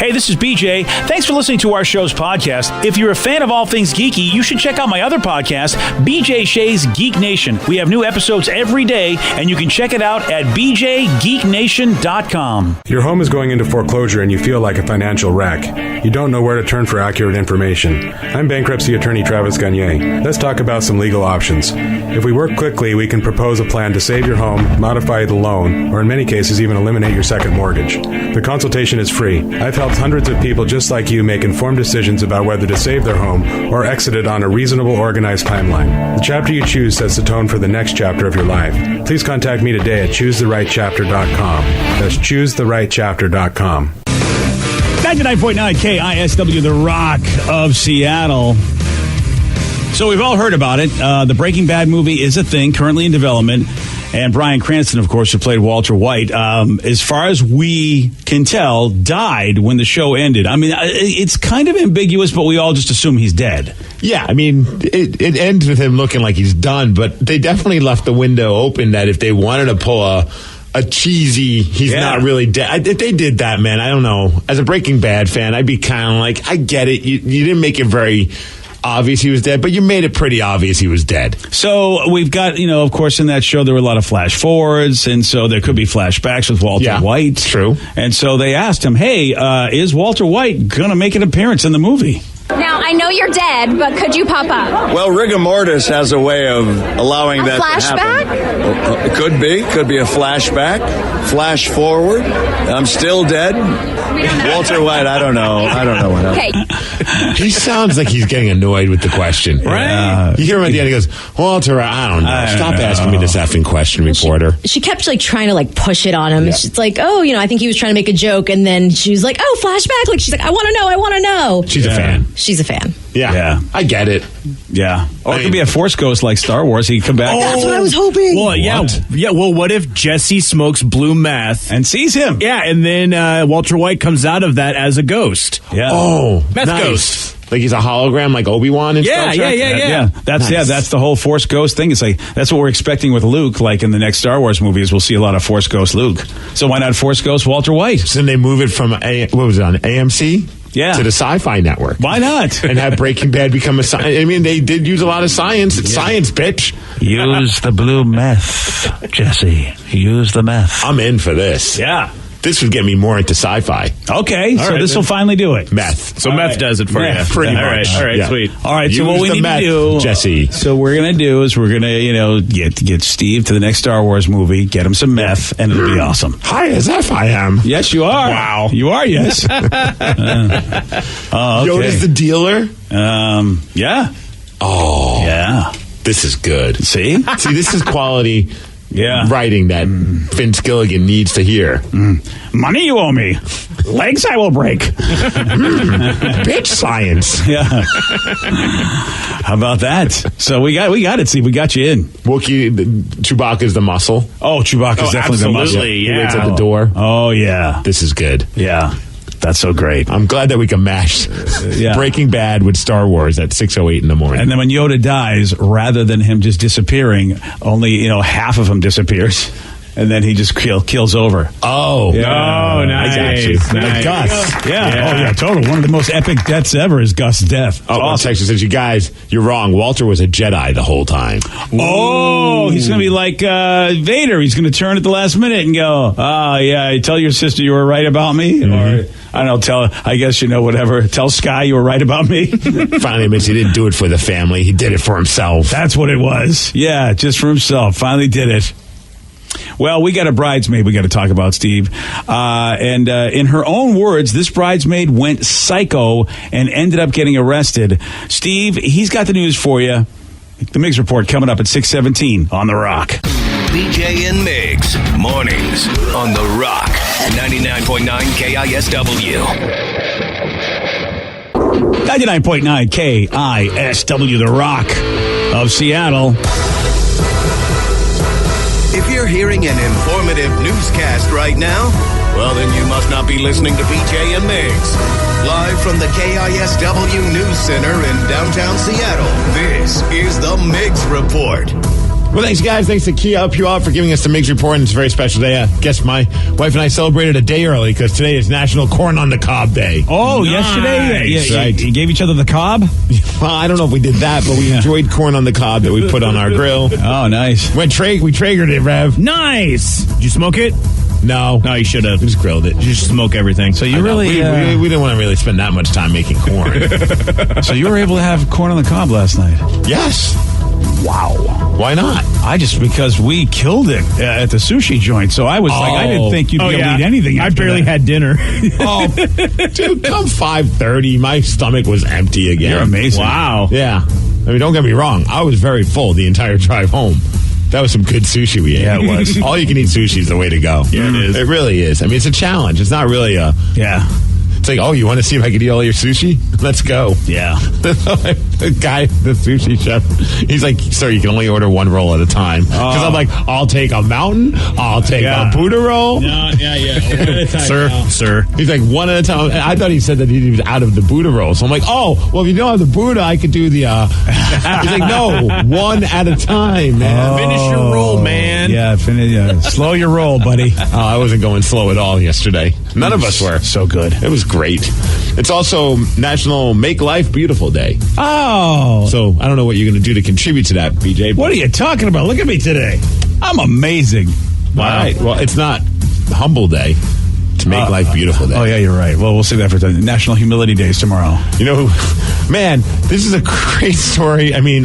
Hey, this is BJ. Thanks for listening to our show's podcast. If you're a fan of all things geeky, you should check out my other podcast, BJ Shea's Geek Nation. We have new episodes every day, and you can check it out at bjgeeknation.com. Your home is going into foreclosure and you feel like a financial wreck. You don't know where to turn for accurate information. I'm bankruptcy attorney Travis Gagne. Let's talk about some legal options. If we work quickly, we can propose a plan to save your home, modify the loan, or in many cases even eliminate your second mortgage. The consultation is free. I've helped hundreds of people just like you make informed decisions about whether to save their home or exit it on a reasonable, organized timeline. The chapter you choose sets the tone for the next chapter of your life. Please contact me today at choosetherightchapter.com. That's choosetherightchapter.com. 99.9 KISW, The Rock of Seattle. So we've all heard about it. The Breaking Bad movie is a thing currently in development. And Bryan Cranston, of course, who played Walter White, as far as we can tell, died when the show ended. I mean, it's kind of ambiguous, but we all just assume he's dead. Yeah, I mean, it ends with him looking like he's done, but they definitely left the window open that if they wanted to pull a cheesy, he's not really dead. If they did that, man, I don't know. As a Breaking Bad fan, I'd be kind of like, I get it. You didn't make it very obvious he was dead, but you made it pretty obvious he was dead. So we've got, of course, in that show there were a lot of flash forwards, and so there could be flashbacks with Walter White. True. And so they asked him, hey, is Walter White going to make an appearance in the movie? Now, I know you're dead, but could you pop up? Well, rigor mortis has a way of allowing that flashback? to happen. Could be a flashback, flash forward. I'm still dead. Walter White, I don't know what happened. Okay. He sounds like he's getting annoyed with the question. Right. You hear him at the end, he goes, Walter, I don't know. Stop asking me this effing question, reporter. She kept trying to push it on him. Yeah. She's like, I think he was trying to make a joke, and then she was like, flashback. She's like, I want to know. She's a fan. She's a fan. Yeah. I get it. Yeah. Or it could be a Force ghost like Star Wars. He could come back. Oh, that's what I was hoping. Well, yeah. Well, what if Jesse smokes blue meth and sees him? Yeah, and then Walter White comes out of that as a ghost. Yeah. Oh, meth nice. Ghost. Like he's a hologram, like Obi-Wan. Yeah. That's the whole Force ghost thing. It's like that's what we're expecting with Luke. Like in the next Star Wars movies, we'll see a lot of Force ghost Luke. So why not Force ghost Walter White? So then they move it from what was it on AMC? Yeah. To the Sci-Fi Network. Why not? And have Breaking Bad become a science. I mean, they did use a lot of science. It's science, bitch. Use the blue meth, Jesse. Use the meth. I'm in for this. Yeah. This would get me more into sci-fi. Okay, so this will finally do it. Meth. So meth does it for you. Pretty much. All right, yeah. Sweet. All right, Use so what we need meth, to do, Jesse. So we're going to do is we're going to, get Steve to the next Star Wars movie, get him some meth, and it'll be awesome. High as F I am. Yes, you are. Wow. You are, yes. Okay. Yoda's the dealer? Yeah. Oh. Yeah. This is good. See, this is quality writing that Vince Gilligan needs to hear. Money you owe me. Legs I will break. Bitch science. Yeah. How about that? So we got it, Steve. We got you in. Wookiee, Chewbacca's the muscle. Oh, Chewbacca's definitely the muscle. He waits at the door. Oh, yeah. This is good. Yeah. That's so great. I'm glad that we can mash Breaking Bad with Star Wars at 6:08 in the morning. And then when Yoda dies, rather than him just disappearing, only half of him disappears, and then he just kills over. Oh, yeah. Nice. Like Gus. Yeah. Oh, yeah. Total. One of the most epic deaths ever is Gus' death. Oh, awesome. Texas says, you guys, you're wrong. Walter was a Jedi the whole time. Oh, he's going to be like Vader. He's going to turn at the last minute and go, tell your sister you were right about me. Or, I don't know, whatever. Tell Sky you were right about me. Finally admits he didn't do it for the family. He did it for himself. That's what it was. Yeah, just for himself. Finally did it. Well, we got a bridesmaid we got to talk about, Steve. And in her own words, this bridesmaid went psycho and ended up getting arrested. Steve, he's got the news for you. The Miggs Report coming up at 6:17 on The Rock. BJ and Miggs, mornings on The Rock, 99.9 KISW. 99.9 KISW, The Rock of Seattle. If you're hearing an informative newscast right now, well, then you must not be listening to BJ and Miggs. Live from the KISW News Center in downtown Seattle, this is the Miggs Report. Well, thanks, guys. Thanks to Kia Up You Up for giving us the Migs Report. And it's a very special day. I guess my wife and I celebrated a day early because today is National Corn on the Cob Day. Oh, yesterday? Yeah, right. You gave each other the cob? Well, I don't know if we did that, but we enjoyed corn on the cob that we put on our grill. Oh, nice. We Traegered it, Rev. Nice. Did you smoke it? No. No, you should have. We just grilled it. You just smoke everything. So you really... We didn't want to really spend that much time making corn. So you were able to have corn on the cob last night? Yes. Wow. Why not? Because we killed it at the sushi joint. So I was like, I didn't think you'd be able to eat anything. I barely had dinner. Oh, dude, come 5:30, my stomach was empty again. You're amazing. Wow. Yeah. I mean, don't get me wrong. I was very full the entire drive home. That was some good sushi we ate. Yeah, it was. All you can eat sushi is the way to go. Yeah, it is. It really is. I mean, it's a challenge. It's not really a... Yeah. It's like, oh, you want to see if I can eat all your sushi? Let's go. Yeah. The guy, the sushi chef, he's like, sir, you can only order one roll at a time. Because I'm like, I'll take a mountain. I'll take a Buddha roll. No, yeah. One at a time, Sir. He's like, one at a time. And I thought he said that he was out of the Buddha roll. So I'm like, oh, well, if you don't have the Buddha, I could do the... He's like, no, one at a time, man. Finish your roll, man. Yeah, slow your roll, buddy. I wasn't going slow at all yesterday. None of us were. So good. It was great. It's also National Make Life Beautiful Day. Oh. So I don't know what you're going to do to contribute to that, BJ. What are you talking about? Look at me today. I'm amazing. All right. Well, it's not Humble Day. To Make Life Beautiful Day. Oh, yeah, you're right. Well, we'll save that for National Humility Day is tomorrow. You know, man, this is a great story. I mean,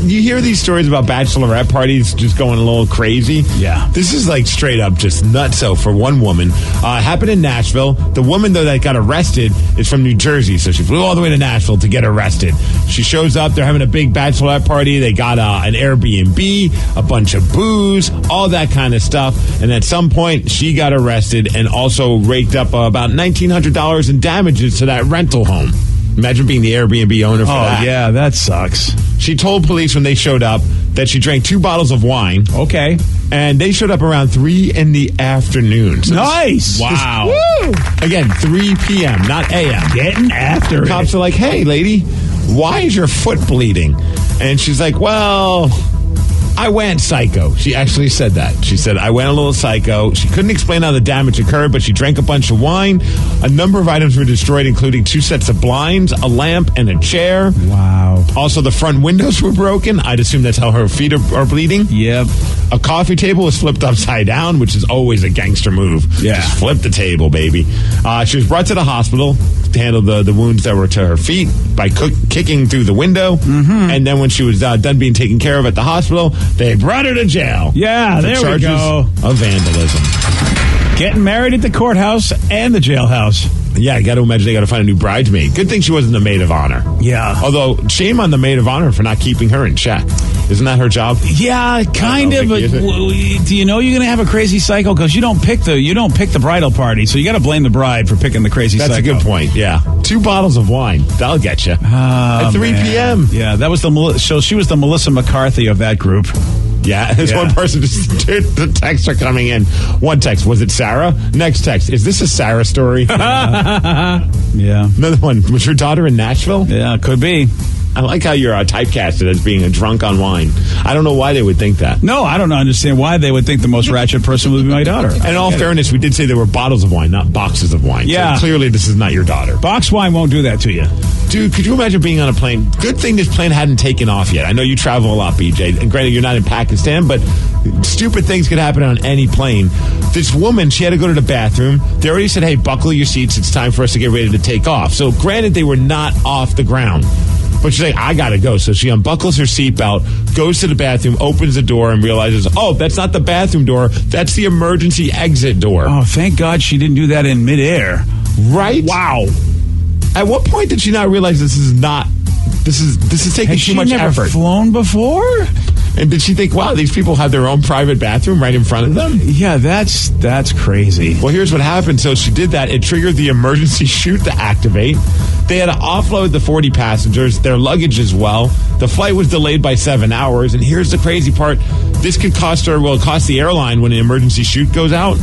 you hear these stories about bachelorette parties just going a little crazy. Yeah. This is like straight up just nutso for one woman. Happened in Nashville. The woman, though, that got arrested is from New Jersey, so she flew all the way to Nashville to get arrested. She shows up. They're having a big bachelorette party. They got an Airbnb, a bunch of booze, all that kind of stuff. And at some point, she got arrested and also raked up about $1,900 in damages to that rental home. Imagine being the Airbnb owner for that. Oh, yeah, that sucks. She told police when they showed up that she drank 2 bottles of wine. Okay. And they showed up around 3 in the afternoon. So nice. Wow. Woo! Again, 3 p.m., not a.m. Getting after Cops it. are like, hey, lady, why is your foot bleeding? And she's like, well... I went psycho. She actually said that. She said, I went a little psycho. She couldn't explain how the damage occurred, but she drank a bunch of wine. A number of items were destroyed, including 2 sets of blinds, a lamp, and a chair. Wow. Also, the front windows were broken. I'd assume that's how her feet are bleeding. Yep. A coffee table was flipped upside down, which is always a gangster move. Yeah. Just flip the table, baby. She was brought to the hospital to handle the wounds that were to her feet by kicking through the window. Mm-hmm. And then when she was done being taken care of at the hospital, they brought her to jail. Yeah, there we go. Of vandalism. Getting married at the courthouse and the jailhouse. Yeah, I got to imagine they got to find a new bridesmaid. Good thing she wasn't the maid of honor. Yeah. Although, shame on the maid of honor for not keeping her in check. Isn't that her job? Yeah, kind of. But do you know you're going to have a crazy cycle because you don't pick the bridal party, so you got to blame the bride for picking the crazy cycle. That's a good point. Yeah, 2 bottles of wine that'll get you at 3 p.m. Yeah, that was so she was the Melissa McCarthy of that group. Yeah, this one person just, dude, the texts are coming in. One text, was it Sarah? Next text, is this a Sarah story? Yeah. Another one, was your daughter in Nashville? Yeah, could be. I like how you're typecasted as being a drunk on wine. I don't know why they would think that. No, I don't understand why they would think the most ratchet person would be my daughter. In all fairness, we did say there were bottles of wine, not boxes of wine. Yeah. So clearly this is not your daughter. Box wine won't do that to you. Dude, could you imagine being on a plane? Good thing this plane hadn't taken off yet. I know you travel a lot, BJ. And granted, you're not in Pakistan, but stupid things could happen on any plane. This woman, she had to go to the bathroom. They already said, hey, buckle your seats. It's time for us to get ready to take off. So granted, they were not off the ground. But she's like, I got to go. So she unbuckles her seatbelt, goes to the bathroom, opens the door, and realizes, oh, that's not the bathroom door. That's the emergency exit door. Oh, thank God she didn't do that in midair. Right? Wow. At what point did she not realize this is taking too much effort? Has she never flown before? And did she think, wow, these people have their own private bathroom right in front of them? Yeah, that's crazy. Well, here's what happened. So she did that. It triggered the emergency chute to activate. They had to offload the 40 passengers, their luggage as well. The flight was delayed by 7 hours. And here's the crazy part. This could cost the airline when an emergency chute goes out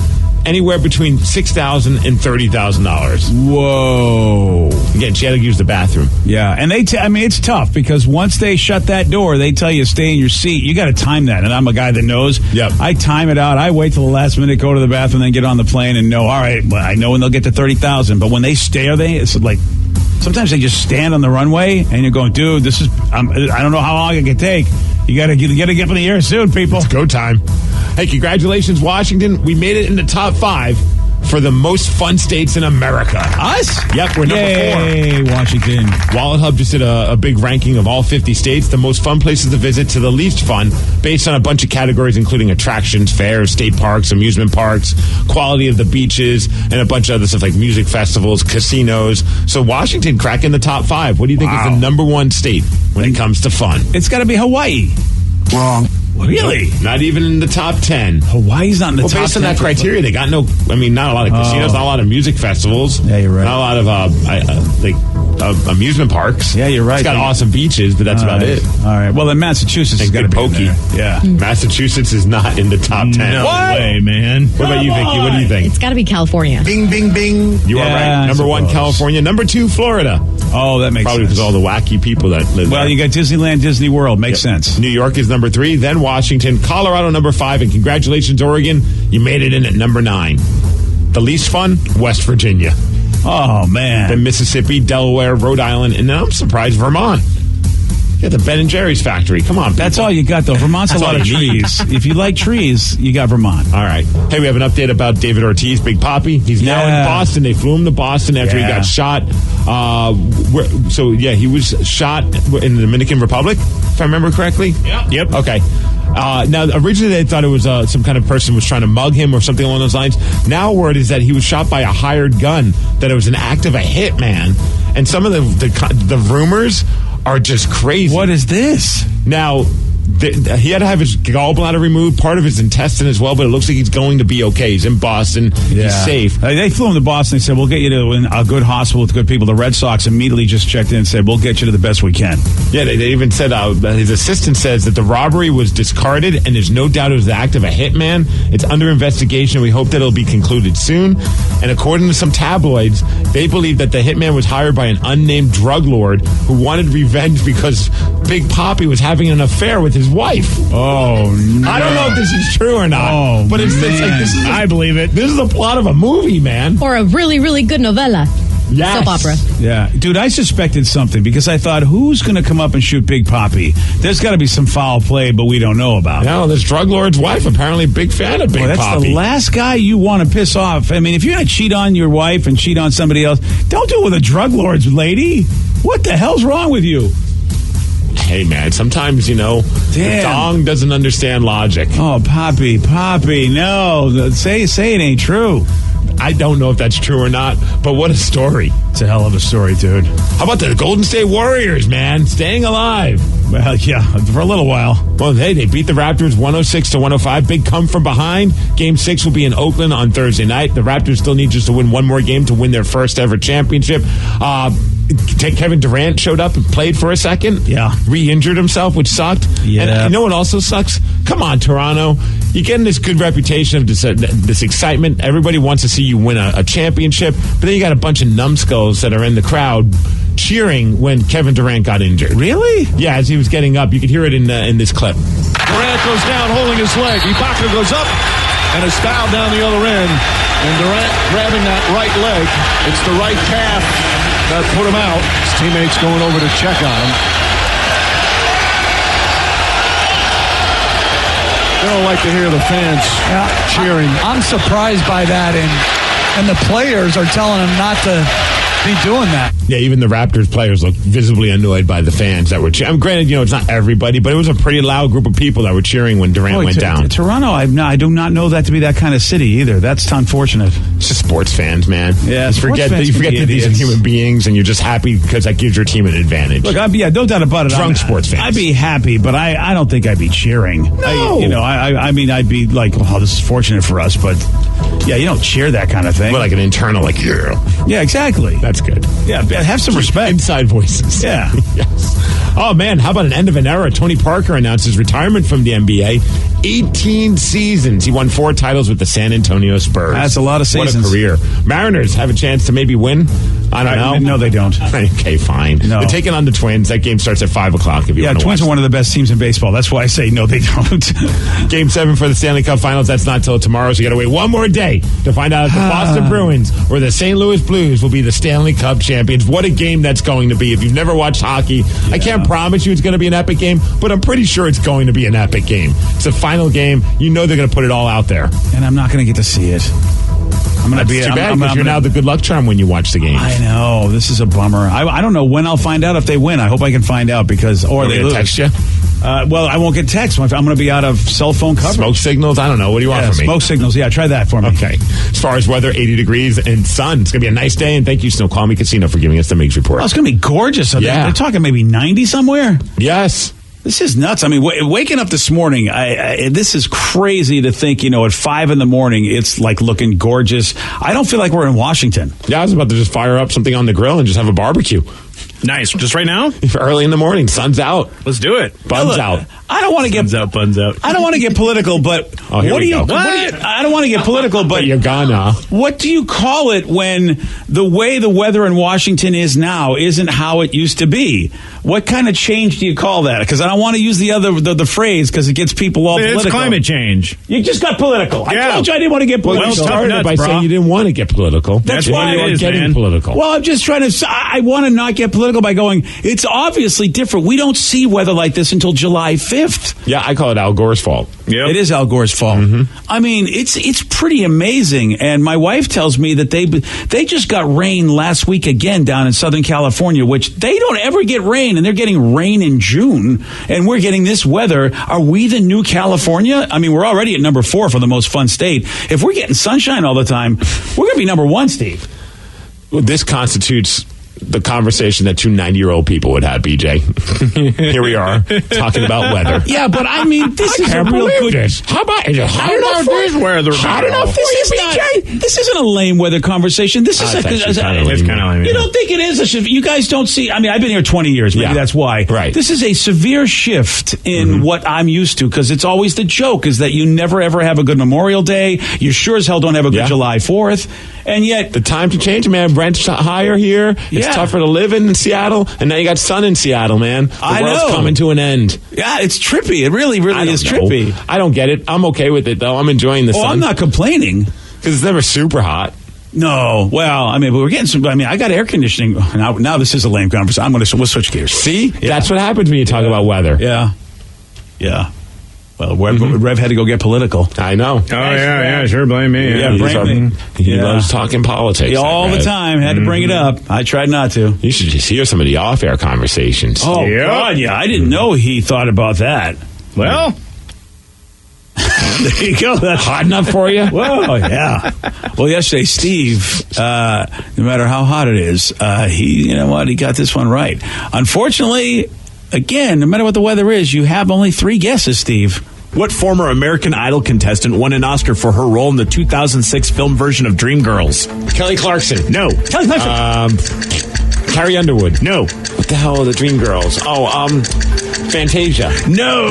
anywhere between $6,000 and $30,000. Whoa. Again, she had to use the bathroom. Yeah, and it's tough because once they shut that door, they tell you stay in your seat. You got to time that, and I'm a guy that knows. Yep. I time it out. I wait till the last minute, go to the bathroom, then get on the plane and know, all right, well, I know when they'll get to 30,000. But when they stay, it's like sometimes they just stand on the runway, and you're going, dude, this is, I don't know how long it can take. You got to get up in the air soon, people. It's go time. Hey, congratulations, Washington. We made it in the top 5 for the most fun states in America. Us? Yep, we're number 4. Yay, Washington. Wallet Hub just did a big ranking of all 50 states, the most fun places to visit to the least fun, based on a bunch of categories, including attractions, fairs, state parks, amusement parks, quality of the beaches, and a bunch of other stuff like music festivals, casinos. So Washington cracking the top 5. What do you think is the number 1 state when it comes to fun? It's got to be Hawaii. Wrong. Really? Not even in the top 10. Hawaii's not in the top 10. Based on that criteria, they got not a lot of casinos, not a lot of music festivals. Yeah, you're right. Not a lot of amusement parks. Yeah, you're right. It's got awesome beaches, but that's about it. All right. Well, then Massachusetts has got to be in there. Yeah. Massachusetts is not in the top 10. No way, man. What about you, Vicky? What do you think? It's got to be California. Bing, bing, bing. You are right. Number 1, California. Number 2, Florida. Oh, that makes Probably sense. because all the wacky people that live there. Well, you got Disneyland, Disney World. Makes sense. New York is number 3, then Washington, Colorado number 5, and congratulations, Oregon. You made it in at number 9. The least fun, West Virginia. Oh, man. Then Mississippi, Delaware, Rhode Island, and then I'm surprised, Vermont. Yeah, the Ben & Jerry's factory. Come on, people. That's all you got, though. Vermont's a lot of trees. If you like trees, you got Vermont. All right. Hey, we have an update about David Ortiz, Big Papi. He's now in Boston. They flew him to Boston after he got shot. He was shot in the Dominican Republic, if I remember correctly. Yeah. Yep. Okay. Now, originally they thought it was some kind of person was trying to mug him or something along those lines. Now, word is that he was shot by a hired gun, that it was an act of a hitman. And some of the rumors are just crazy. What is this? Now, he had to have his gallbladder removed, part of his intestine as well, but it looks like he's going to be okay. He's in Boston. Yeah. He's safe. They flew him to Boston. They said, we'll get you to a good hospital with good people. The Red Sox immediately just checked in and said, we'll get you to the best we can. Yeah, they even said his assistant says that the robbery was discarded and there's no doubt it was the act of a hitman. It's under investigation. We hope that it'll be concluded soon. And according to some tabloids, they believe that the hitman was hired by an unnamed drug lord who wanted revenge because Big Papi was having an affair with his wife. Oh, no. I don't know if this is true or not. But it's like I believe it. This is the plot of a movie, man. Or a really, really good novella. Yes. Soap opera. Yeah. Dude, I suspected something because I thought, who's going to come up and shoot Big Papi? There's got to be some foul play, but we don't know about. No, this drug lord's wife, apparently a big fan of Big Papi. That's the last guy you want to piss off. I mean, if you're going to cheat on your wife and cheat on somebody else, don't do it with a drug lord's lady. What the hell's wrong with you? Hey, man, sometimes, the dong doesn't understand logic. Oh, Papi, no. Say it ain't true. I don't know if that's true or not, but what a story. It's a hell of a story, dude. How about the Golden State Warriors, man? Staying alive. Well, yeah, for a little while. Well, hey, they beat the Raptors 106-105. Big come from behind. Game 6 will be in Oakland on Thursday night. The Raptors still need just to win one more game to win their first ever championship. Kevin Durant showed up and played for a second. Yeah. Re-injured himself, which sucked. Yeah. And you know what also sucks? Come on, Toronto. You're getting this good reputation of this excitement. Everybody wants to see you win a championship. But then you got a bunch of numbskulls that are in the crowd cheering when Kevin Durant got injured. Really? Yeah, as he was getting up. You could hear it in this clip. Durant goes down holding his leg. Ibaka goes up and is fouled down the other end. And Durant grabbing that right leg. It's the right calf that put him out. His teammates going over to check on him. They don't like to hear the fans cheering. I'm surprised by that, and the players are telling him not to be doing that. Yeah, even the Raptors players look visibly annoyed by the fans that were cheering. Granted, it's not everybody, but it was a pretty loud group of people that were cheering when Durant went down. Toronto, I do not know that to be that kind of city either. That's unfortunate. It's just sports fans, man. Yeah, you forget that these are human beings, and you're just happy because that gives your team an advantage. Look, no doubt about it. Drunk sports fans. I'd be happy, but I don't think I'd be cheering. No. I mean, I'd be like, oh, this is fortunate for us, but yeah, you don't cheer that kind of thing. But like an internal, like, yeah. Yeah, exactly. That's good. Yeah, have some respect. Inside voices. Yeah. Yes. Oh, man, how about an end of an era? Tony Parker announced his retirement from the NBA. 18 seasons. He won 4 titles with the San Antonio Spurs. That's a lot of San seasons. What a career. Mariners have a chance to maybe win. I don't know. No, they don't. Okay, fine. No. They're taking on the Twins. That game starts at 5 o'clock. If you want to Twins are one of the best teams in baseball. That's why I say no, they don't. Game 7 for the Stanley Cup Finals. That's not till tomorrow, so you got to wait one more day to find out if the Boston Bruins or the St. Louis Blues will be the Stanley Cup champions. What a game that's going to be. If you've never watched hockey, I can't promise you it's going to be an epic game, but I'm pretty sure it's going to be an epic game. It's a final game. You know they're going to put it all out there. And I'm not going to get to see it. I'm going to be too bad because you're now the good luck charm when you watch the game. I know. This is a bummer. I don't know when I'll find out if they win. I hope I can find out because or they lose. Text you? Well, I won't get text. I'm going to be out of cell phone coverage. Smoke signals? I don't know. What do you want from me? Smoke signals. Yeah, try that for me. Okay. As far as weather, 80 degrees and sun. It's going to be a nice day. And thank you, Snoqualmie Casino, for giving us the Migs report. Well, it's going to be gorgeous. They're talking maybe 90 somewhere. Yes. This is nuts. I mean, waking up this morning, this is crazy to think, at 5 in the morning, it's like looking gorgeous. I don't feel like we're in Washington. Yeah, I was about to just fire up something on the grill and just have a barbecue. Nice. Just right now? Early in the morning. Sun's out. Let's do it. Buns out. I don't want to get buns out. I don't want to get political, but I don't want to get political, but you're gonna. What do you call it when the way the weather in Washington is now isn't how it used to be? What kind of change do you call that? Because I don't want to use the phrase because it gets people all political. It's climate change. You just got political. Yeah. I told you I didn't want to get political. Well, you started by saying you didn't want to get political. That's why you are getting political. Well, I'm just trying to. I want to not get political by going. It's obviously different. We don't see weather like this until July 5th. Yeah, I call it Al Gore's fault. Yep. It is Al Gore's fault. Mm-hmm. I mean, it's pretty amazing. And my wife tells me that they just got rain last week again down in Southern California, which they don't ever get rain, and they're getting rain in June, and we're getting this weather. Are we the new California? I mean, we're already at number 4 for the most fun state. If we're getting sunshine all the time, we're going to be number 1, Steve. Well, this constitutes the conversation that 2 90-year-old people would have, BJ. Here we are talking about weather. Yeah, but I mean, this is a real good. This. How about is it hot enough for this weather? Hot enough for you, BJ? This isn't a lame weather conversation. This is it's kind of lame. You don't think it is? You guys don't see. I mean, I've been here 20 years. Maybe that's why. Right. This is a severe shift in what I'm used to because it's always the joke is that you never ever have a good Memorial Day. You sure as hell don't have a good July 4th, and yet the time to change, man. Rent's higher here. It's tougher to live in Seattle, and now you got sun in Seattle, man. The world's coming to an end. Yeah, it's trippy. It really is trippy. I don't get it. I'm okay with it, though. I'm enjoying the sun. I'm not complaining. Because it's never super hot. No. Well, I mean, but we're getting some. I mean, I got air conditioning. Now this is a lame conversation. We'll switch gears. See? Yeah. That's what happens when you talk about weather. Yeah. Yeah. Well, Rev had to go get political. I know. Oh, yeah, sure. Blame me. Yeah, blame me. He loves talking politics. All the time. Had to bring it up. I tried not to. You should just hear some of the off-air conversations. Oh, God, yeah. I didn't know he thought about that. Well, there you go. That's hot enough for you? Well, yeah. Well, yesterday, Steve, no matter how hot it is, he got this one right. Unfortunately, again, no matter what the weather is, you have only 3 guesses, Steve. What former American Idol contestant won an Oscar for her role in the 2006 film version of Dreamgirls? Kelly Clarkson. No. Kelly Clarkson. Carrie Underwood. No. What the hell are the Dreamgirls? Fantasia. No.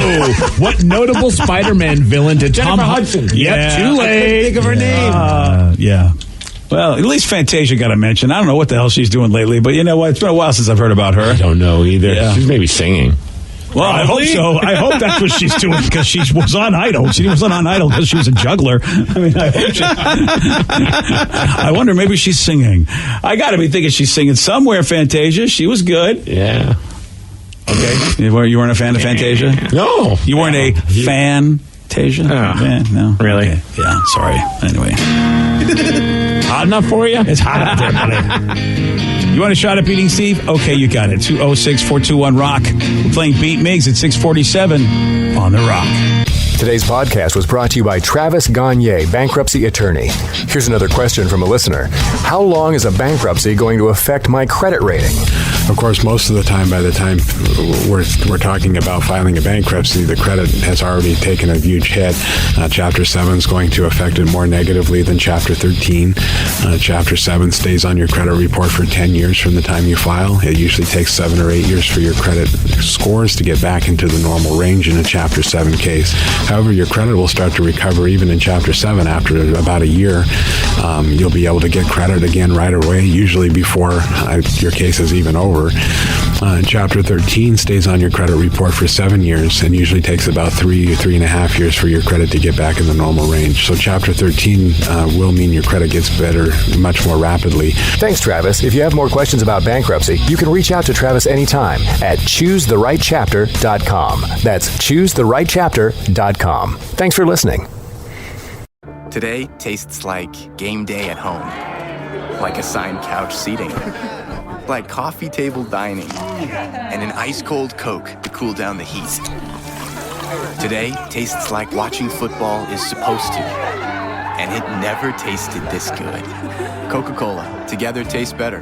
What notable Spider-Man villain did Jennifer Hudson. Yep, yeah. too late. I couldn't think of her name. Yeah. Well, at least Fantasia got a mention. I don't know what the hell she's doing lately, but you know what? It's been a while since I've heard about her. I don't know either. Yeah. She's maybe singing. Well, I hope so. I hope that's what she's doing because she was on Idol. She wasn't on Idol because she was a juggler. I mean, I hope I wonder, maybe she's singing. I got to be thinking she's singing somewhere, Fantasia. She was good. Yeah. Okay. You weren't a fan of Fantasia? No. You weren't a Fantasia? No. Really? Okay. Yeah, sorry. Anyway. Hot enough for you? It's hot out there, buddy. You want a shot at beating Steve? Okay, you got it. 206-421-ROCK. We're playing Beat Migs at 647 on The Rock. Today's podcast was brought to you by Travis Gagne, bankruptcy attorney. Here's another question from a listener. How long is a bankruptcy going to affect my credit rating? Of course, most of the time, by the time we're talking about filing a bankruptcy, the credit has already taken a huge hit. Chapter 7 is going to affect it more negatively than Chapter 13. Chapter 7 stays on your credit report for 10 years from the time you file. It usually takes 7 or 8 years for your credit scores to get back into the normal range in a Chapter 7 case. However, your credit will start to recover even in Chapter 7 after about a year. You'll be able to get credit again right away, usually before your case is even over. Chapter 13 stays on your credit report for 7 years and usually takes about 3.5 years for your credit to get back in the normal range. So Chapter 13 will mean your credit gets better much more rapidly. Thanks, Travis. If you have more questions about bankruptcy, you can reach out to Travis anytime at ChooseTheRightChapter.com. That's ChooseTheRightChapter.com. Thanks for listening. Today tastes like game day at home, like assigned couch seating, like coffee table dining, and an ice-cold Coke to cool down the heat. Today tastes like watching football is supposed to, and it never tasted this good. Coca-Cola, together tastes better.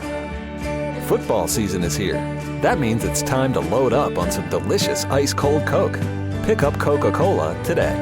Football season is here. That means it's time to load up on some delicious ice-cold Coke. Pick up Coca-Cola today.